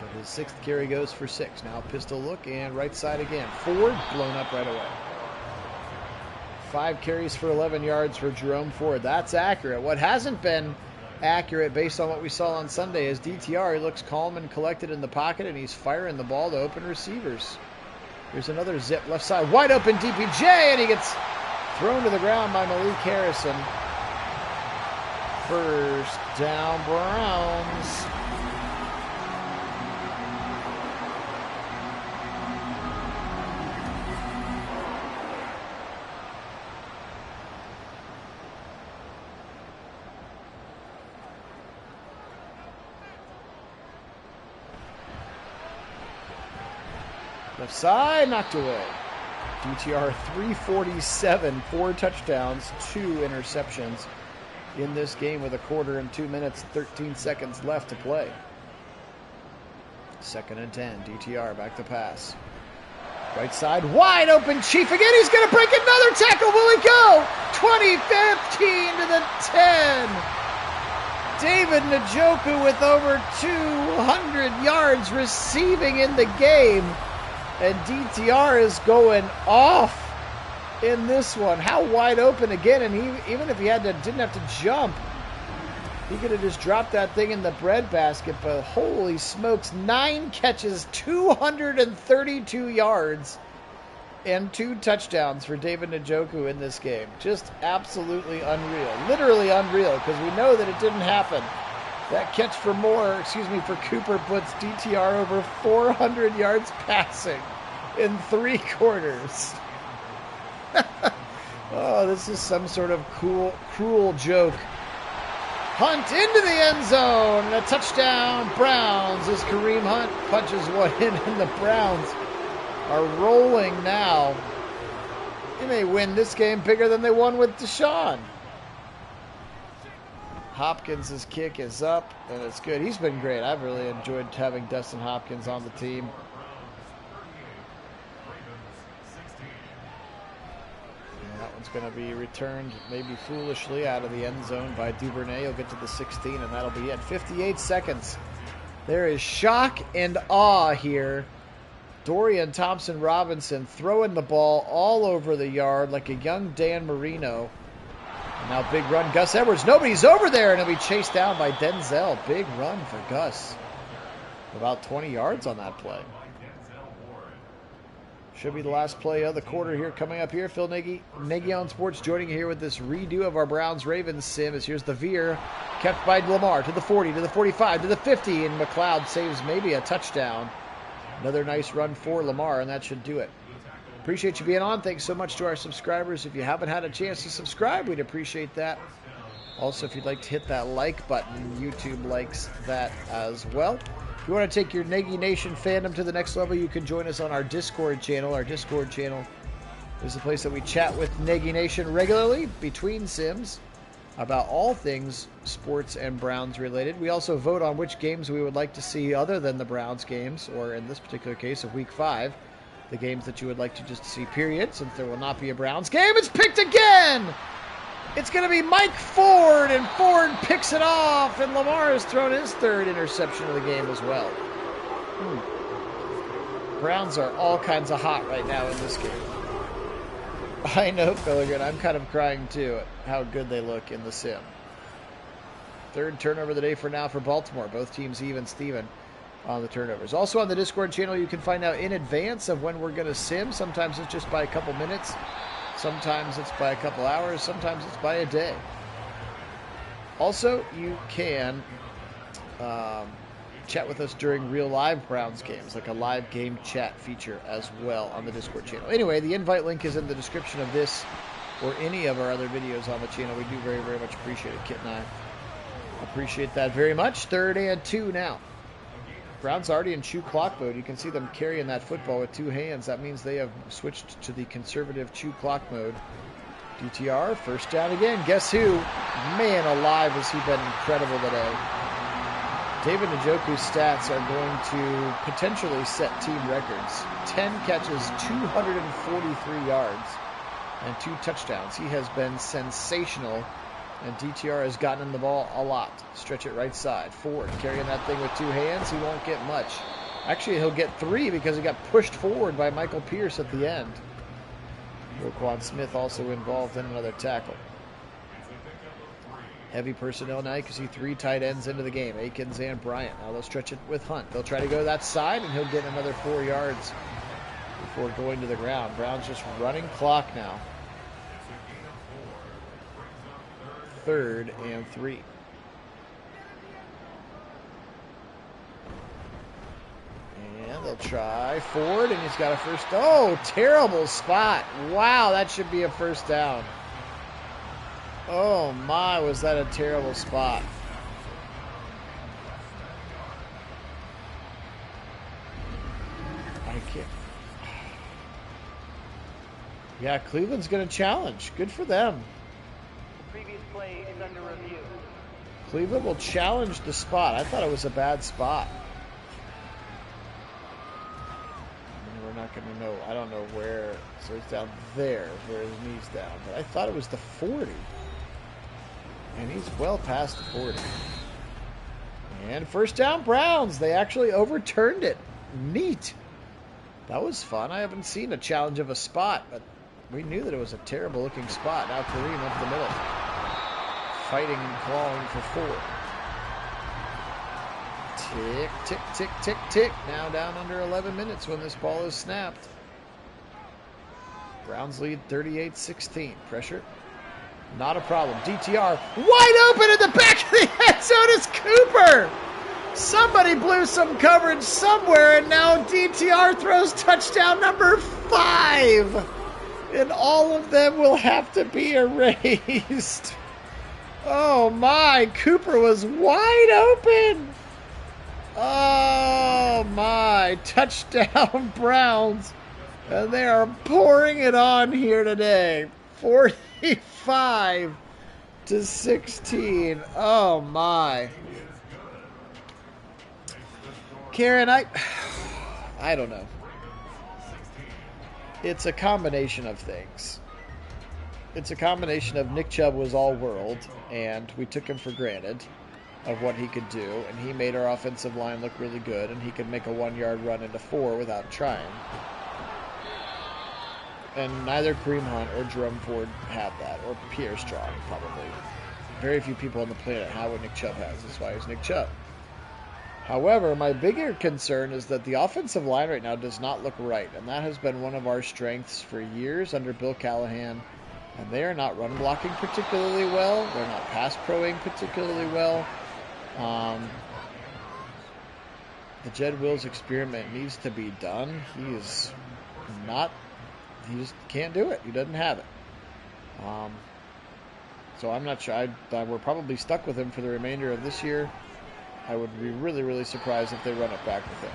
But his 6th carry goes for 6. Now pistol look and right side again. Ford blown up right away. 5 carries for 11 yards for Jerome Ford. That's accurate. What hasn't been accurate based on what we saw on Sunday is DTR. He looks calm and collected in the pocket, and he's firing the ball to open receivers. Here's another zip left side. Wide open DPJ, and he gets thrown to the ground by Malik Harrison. First down, Browns. Left side, knocked away. DTR 347, 4 touchdowns, 2 interceptions in this game with 1/4 and 2 minutes, 13 seconds left to play. 2nd and 10, DTR back to pass. Right side, wide open, Chief again. He's going to break another tackle. Will he go? 20-15 to the 10. David Njoku with over 200 yards receiving in the game. And DTR is going off in this one. How wide open again. And even if he didn't have to jump, he could have just dropped that thing in the bread basket. But holy smokes, 9 catches, 232 yards, and 2 touchdowns for David Njoku in this game. Just absolutely unreal. Literally unreal, because we know that it didn't happen. That catch for Cooper puts DTR over 400 yards passing in 3 quarters. Oh, this is some sort of cruel joke. Hunt into the end zone, and a touchdown, Browns, as Kareem Hunt punches one in, and the Browns are rolling now. They may win this game bigger than they won with Deshaun. Hopkins' kick is up, and it's good. He's been great. I've really enjoyed having Dustin Hopkins on the team. And that one's going to be returned maybe foolishly out of the end zone by Duvernay. He'll get to the 16, and that'll be it. 58 seconds. There is shock and awe here. Dorian Thompson-Robinson throwing the ball all over the yard like a young Dan Marino. And now big run, Gus Edwards. Nobody's over there, and he'll be chased down by Denzel. Big run for Gus. About 20 yards on that play. Should be the last play of the quarter here. Coming up here, Phil Nagy on Sports joining you here with this redo of our Browns-Ravens sim. As here's the veer, kept by Lamar to the 40, to the 45, to the 50, and McLeod saves maybe a touchdown. Another nice run for Lamar, and that should do it. Appreciate you being on. Thanks so much to our subscribers. If you haven't had a chance to subscribe, we'd appreciate that. Also, if you'd like to hit that like button, YouTube likes that as well. If you want to take your Nagy Nation fandom to the next level, you can join us on our Discord channel. Our Discord channel is the place that we chat with Nagy Nation regularly between sims about all things sports and Browns related. We also vote on which games we would like to see other than the Browns games, or in this particular case of Week 5. the games that you would like to just see, period, since there will not be a Browns game. It's picked again! It's going to be Mike Ford, and Ford picks it off, and Lamar has thrown his third interception of the game as well. Browns are all kinds of hot right now in this game. I know, Filligan. I'm kind of crying, too, at how good they look in the sim. Third turnover of the day for now for Baltimore. Both teams even Steven on the turnovers. Also on the Discord channel, you can find out in advance of when we're going to sim. Sometimes it's just by a couple minutes. Sometimes it's by a couple hours. Sometimes it's by a day. Also, you can chat with us during real live Browns games, like a live game chat feature as well on the Discord channel. Anyway, the invite link is in the description of this or any of our other videos on the channel. We do very, very much appreciate it, Kit and I. Appreciate that very much. 3rd and 2 now. Browns already in chew clock mode. You can see them carrying that football with 2 hands. That means they have switched to the conservative chew clock mode. DTR, first down again. Guess who? Man alive, has he been incredible today. David Njoku's stats are going to potentially set team records. 10 catches, 243 yards, and 2 touchdowns. He has been sensational. And DTR has gotten him the ball a lot. Stretch it right side. Ford carrying that thing with 2 hands. He won't get much. Actually, he'll get 3 because he got pushed forward by Michael Pierce at the end. Roquan Smith also involved in another tackle. Heavy personnel now. You can see 3 tight ends into the game. Akins and Bryant. Now they'll stretch it with Hunt. They'll try to go that side, and he'll get another 4 yards before going to the ground. Browns just running clock now. 3rd and 3. And they'll try Ford, and he's got a first. Oh, terrible spot. Wow, that should be a first down. Oh my, was that a terrible spot. I can't. Yeah, Cleveland's going to challenge. Good for them. Previous play is under review. Cleveland will challenge the spot. I thought it was a bad spot. We're not going to know. I don't know where. So it's down there where his knee's down. But I thought it was the 40. And he's well past the 40. And first down, Browns. They actually overturned it. Neat. That was fun. I haven't seen a challenge of a spot, but we knew that it was a terrible looking spot. Now Kareem up the middle. Fighting and clawing for 4. Tick, tick, tick, tick, tick. Now down under 11 minutes when this ball is snapped. Browns lead 38-16. Pressure. Not a problem. DTR wide open in the back of the end zone is Cooper. Somebody blew some coverage somewhere, and now DTR throws touchdown number 5. And all of them will have to be erased. Oh my, Cooper was wide open. Oh my, touchdown Browns. And they are pouring it on here today. 45-16. Oh my. Karen, I don't know. It's a combination of things. It's a combination of Nick Chubb was all world, and we took him for granted of what he could do, and he made our offensive line look really good, and he could make a 1-yard run into 4 without trying. And neither Kareem Hunt or Jerome Ford have that, or Pierre Strong, probably. Very few people on the planet have what Nick Chubb has. That's why he's Nick Chubb. However, my bigger concern is that the offensive line right now does not look right, and that has been one of our strengths for years under Bill Callahan. And they are not run blocking particularly well. They're not pass proing particularly well. The Jed Wills experiment needs to be done. He just can't do it. He doesn't have it. So I'm not sure. We're probably stuck with him for the remainder of this year. I would be really, really surprised if they run it back with him.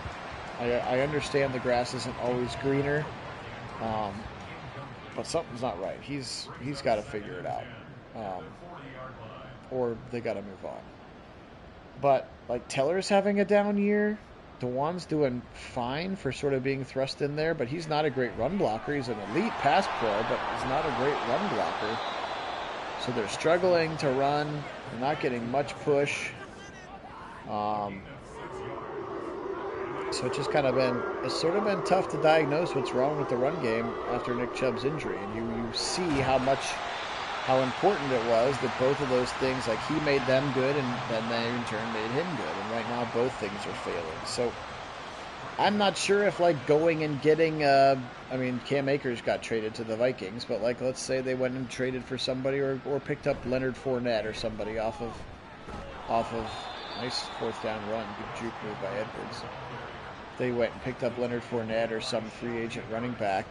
I understand the grass isn't always greener, but something's not right. He's got to figure it out, or they got to move on. But like Teller's having a down year, DeJuan's doing fine for sort of being thrust in there, but he's not a great run blocker. He's an elite pass pro, but he's not a great run blocker. So they're struggling to run. They're not getting much push. So it's just kind of been, it's sort of been tough to diagnose what's wrong with the run game after Nick Chubb's injury. And you see how important it was that both of those things, like he made them good and then they in turn made him good. And right now both things are failing. So I'm not sure if like going and getting, I mean, Cam Akers got traded to the Vikings, but like let's say they went and traded for somebody or picked up Leonard Fournette or somebody off of nice fourth down run, good juke move by Edwards. They went and picked up Leonard Fournette or some free agent running back,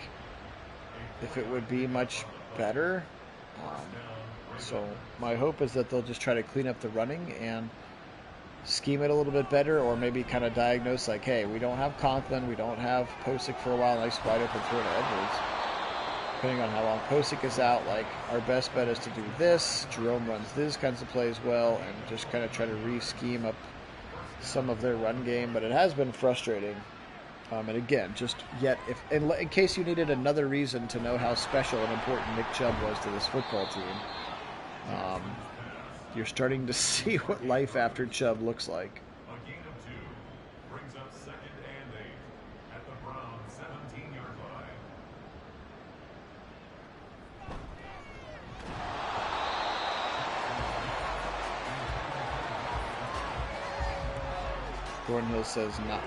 if it would be much better. So my hope is that they'll just try to clean up the running and scheme it a little bit better, or maybe kind of diagnose like, hey, we don't have Conklin, we don't have Posick for a while, nice wide open throw to Edwards. Depending on how long Posick is out, like our best bet is to do this. Jerome runs these kinds of plays well, and just kind of try to re-scheme up some of their run game, but it has been frustrating. And again, just yet, in case you needed another reason to know how special and important Nick Chubb was to this football team, you're starting to see what life after Chubb looks like. A gain of 2 brings up 2nd and 8 at the Browns' 17-yard line. Gordon Hill says, not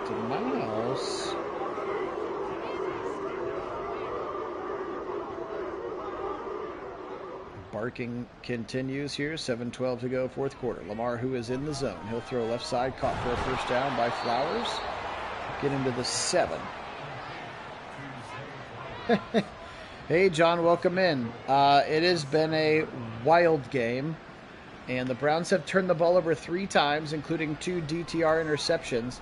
to the mouse. Barking continues here. 7:12 to go, fourth quarter. Lamar, who is in the zone. He'll throw left side, caught for a first down by Flowers. Get into the 7. Hey, John, welcome in. It has been a wild game, and the Browns have turned the ball over 3 times, including 2 DTR interceptions,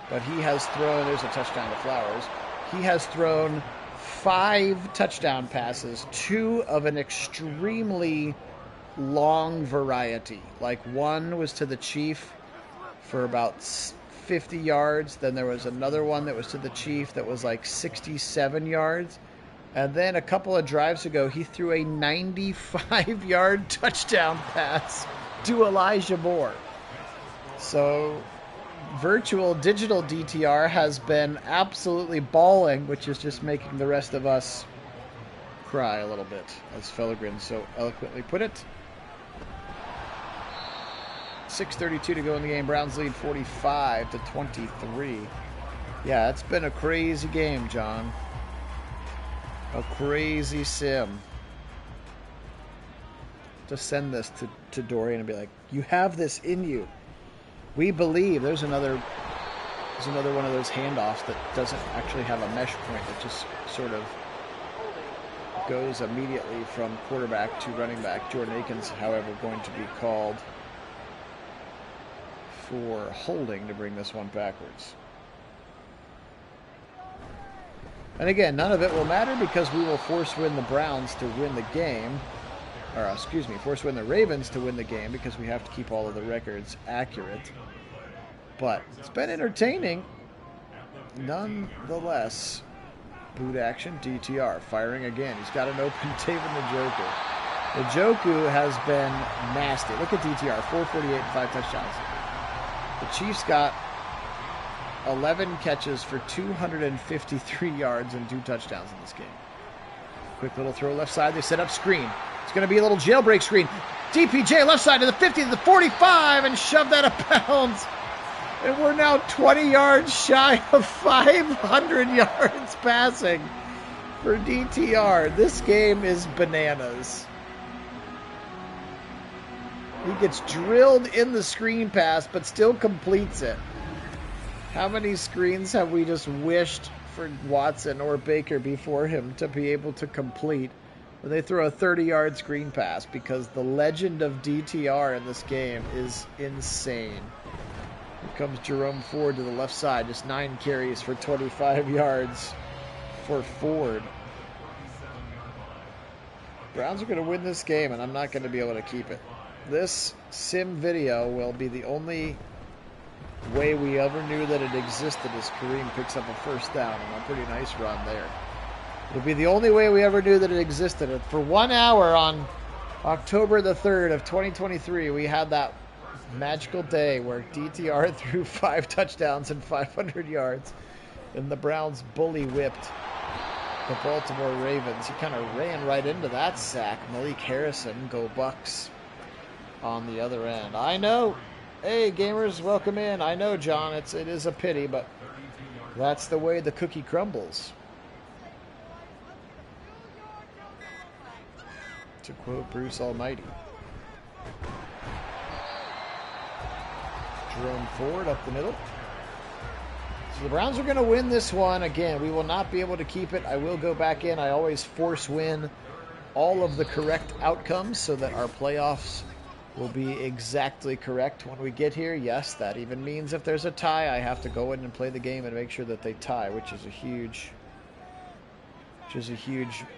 but he has thrown, there's a touchdown to Flowers, he has thrown 5 touchdown passes, 2 of an extremely long variety. Like one was to the Chief for about 50 yards, then there was another one that was to the Chief that was like 67 yards, and then a couple of drives ago he threw a 95-yard touchdown pass to Elijah Moore. So virtual digital DTR has been absolutely balling, which is just making the rest of us cry a little bit, as Fellegren so eloquently put it. 6:32 to go in the game. Browns lead 45-23. Yeah, it's been a crazy game, John. A crazy sim. Just send this to Dorian and be like, you have this in you. We believe. There's another one of those handoffs that doesn't actually have a mesh point. It just sort of goes immediately from quarterback to running back. Jordan Akins, however, going to be called for holding to bring this one backwards. And again, none of it will matter because we will force win the Browns to win the game. Or, excuse me, force win the Ravens to win the game because we have to keep all of the records accurate. But it's been entertaining, nonetheless. Boot action, DTR, firing again. He's got an open David Njoku. Njoku has been nasty. Look at DTR, 448 and 5 touchdowns. The Chiefs got 11 catches for 253 yards and 2 touchdowns in this game. Quick little throw left side. They set up screen. It's going to be a little jailbreak screen. DPJ left side to the 50 to the 45 and shoved that out of bounds. And we're now 20 yards shy of 500 yards passing for DTR. This game is bananas. He gets drilled in the screen pass, but still completes it. How many screens have we just wished for Watson or Baker before him to be able to complete when they throw a 30-yard screen pass? Because the legend of DTR in this game is insane. Here comes Jerome Ford to the left side. Just 9 carries for 25 yards for Ford. Browns are going to win this game, and I'm not going to be able to keep it. This sim video will be the only way we ever knew that it existed is Kareem picks up a first down on a pretty nice run there. It'll be the only way we ever knew that it existed. For 1 hour on October the 3rd of 2023, we had that magical day where DTR threw 5 touchdowns and 500 yards, and the Browns bully whipped the Baltimore Ravens. He kind of ran right into that sack. Malik Harrison, go Bucks on the other end. I know. Hey, gamers, welcome in. I know, John, it is a pity, but that's the way the cookie crumbles. To quote Bruce Almighty. Jerome Ford up the middle. So the Browns are going to win this one. Again, we will not be able to keep it. I will go back in. I always force win all of the correct outcomes so that our playoffs will be exactly correct when we get here. Yes, that even means if there's a tie, I have to go in and play the game and make sure that they tie, which is a huge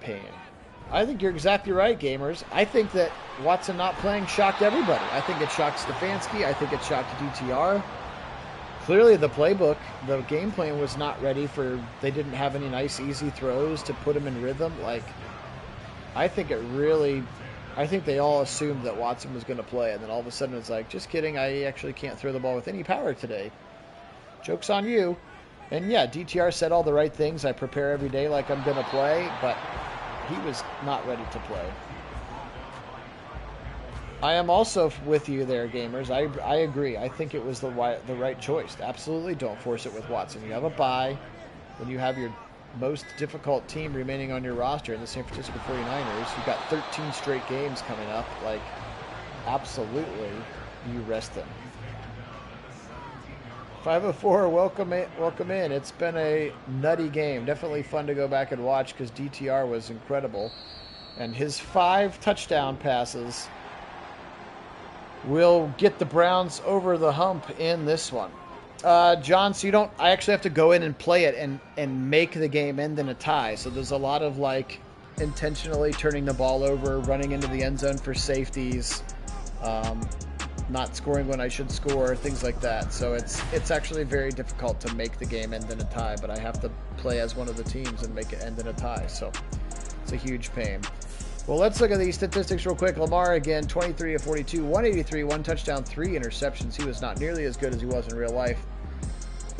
pain. I think you're exactly right, gamers. I think that Watson not playing shocked everybody. I think it shocked Stefanski. I think it shocked DTR. Clearly the playbook, the game plan was not ready for, they didn't have any nice easy throws to put him in rhythm. Like, I think they all assumed that Watson was going to play, and then all of a sudden it's like, just kidding, I actually can't throw the ball with any power today. Joke's on you. And yeah, DTR said all the right things. I prepare every day like I'm going to play, but he was not ready to play. I am also with you there, gamers. I agree. I think it was the right choice. Absolutely don't force it with Watson. You have a bye. When you have your most difficult team remaining on your roster in the San Francisco 49ers, you've got 13 straight games coming up. Like, absolutely, you rest them. 504, welcome in. It's been a nutty game. Definitely fun to go back and watch because DTR was incredible. And his 5 touchdown passes will get the Browns over the hump in this one. John, so I actually have to go in and play it and make the game end in a tie. So there's a lot of like intentionally turning the ball over, running into the end zone for safeties, not scoring when I should score, things like that. So it's actually very difficult to make the game end in a tie, but I have to play as one of the teams and make it end in a tie. So it's a huge pain. Well, let's look at these statistics real quick. Lamar again, 23 of 42, 183, 1 touchdown, 3 interceptions. He was not nearly as good as he was in real life.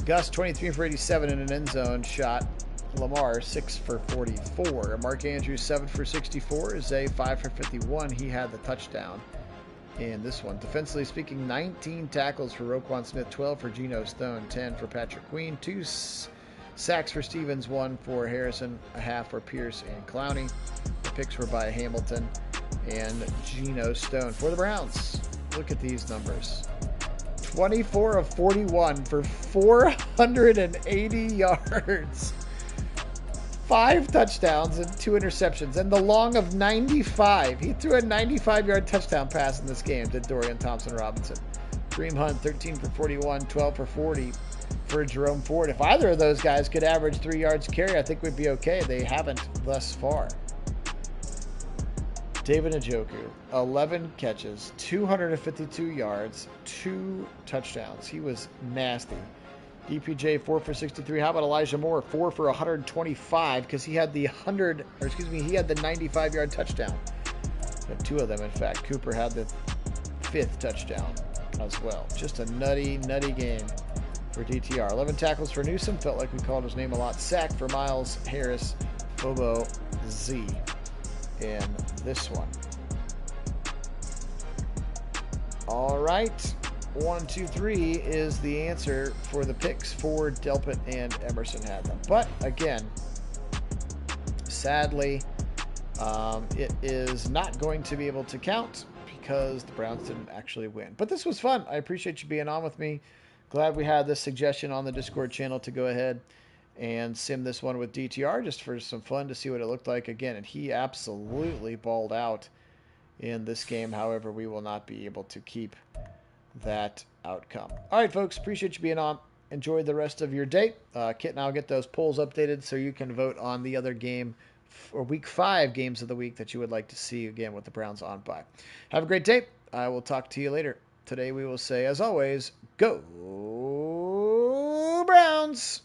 Gus, 23 for 87 in an end zone shot. Lamar, 6 for 44. Mark Andrews, 7 for 64. Zay, 5 for 51. He had the touchdown in this one. Defensively speaking, 19 tackles for Roquan Smith, 12 for Geno Stone, 10 for Patrick Queen, 2 sacks for Stevens, 1 for Harrison, a half for Pierce and Clowney. The picks were by Hamilton and Geno Stone. For the Browns, look at these numbers. 24 of 41 for 480 yards. 5 touchdowns and 2 interceptions. And the long of 95. He threw a 95-yard touchdown pass in this game, did Dorian Thompson-Robinson. Kareem Hunt, 13 for 41, 12 for 40 for Jerome Ford. If either of those guys could average 3 yards carry, I think we'd be okay. They haven't thus far. David Njoku, 11 catches, 252 yards, 2 touchdowns. He was nasty. DPJ, 4 for 63. How about Elijah Moore, 4 for 125, because he had the 95-yard touchdown. Had 2 of them, in fact. Cooper had the 5th touchdown as well. Just a nutty game for DTR. 11 tackles for Newsom. Felt like we called his name a lot. Sack for Miles Harris, Bobo Z in this one. All right. 1, 2, 3 is the answer for the picks. Ford, Delpit, and Emerson had them. But again, sadly, it is not going to be able to count because the Browns didn't actually win. But this was fun. I appreciate you being on with me. Glad we had this suggestion on the Discord channel to go ahead and sim this one with DTR just for some fun to see what it looked like again. And he absolutely balled out in this game. However, we will not be able to keep that outcome. All right, folks, appreciate you being on. Enjoy the rest of your day. Kit and I'll get those polls updated so you can vote on the other game or week 5 games of the week that you would like to see again with the Browns on bye. Have a great day. I will talk to you later. Today we will say, as always, go Browns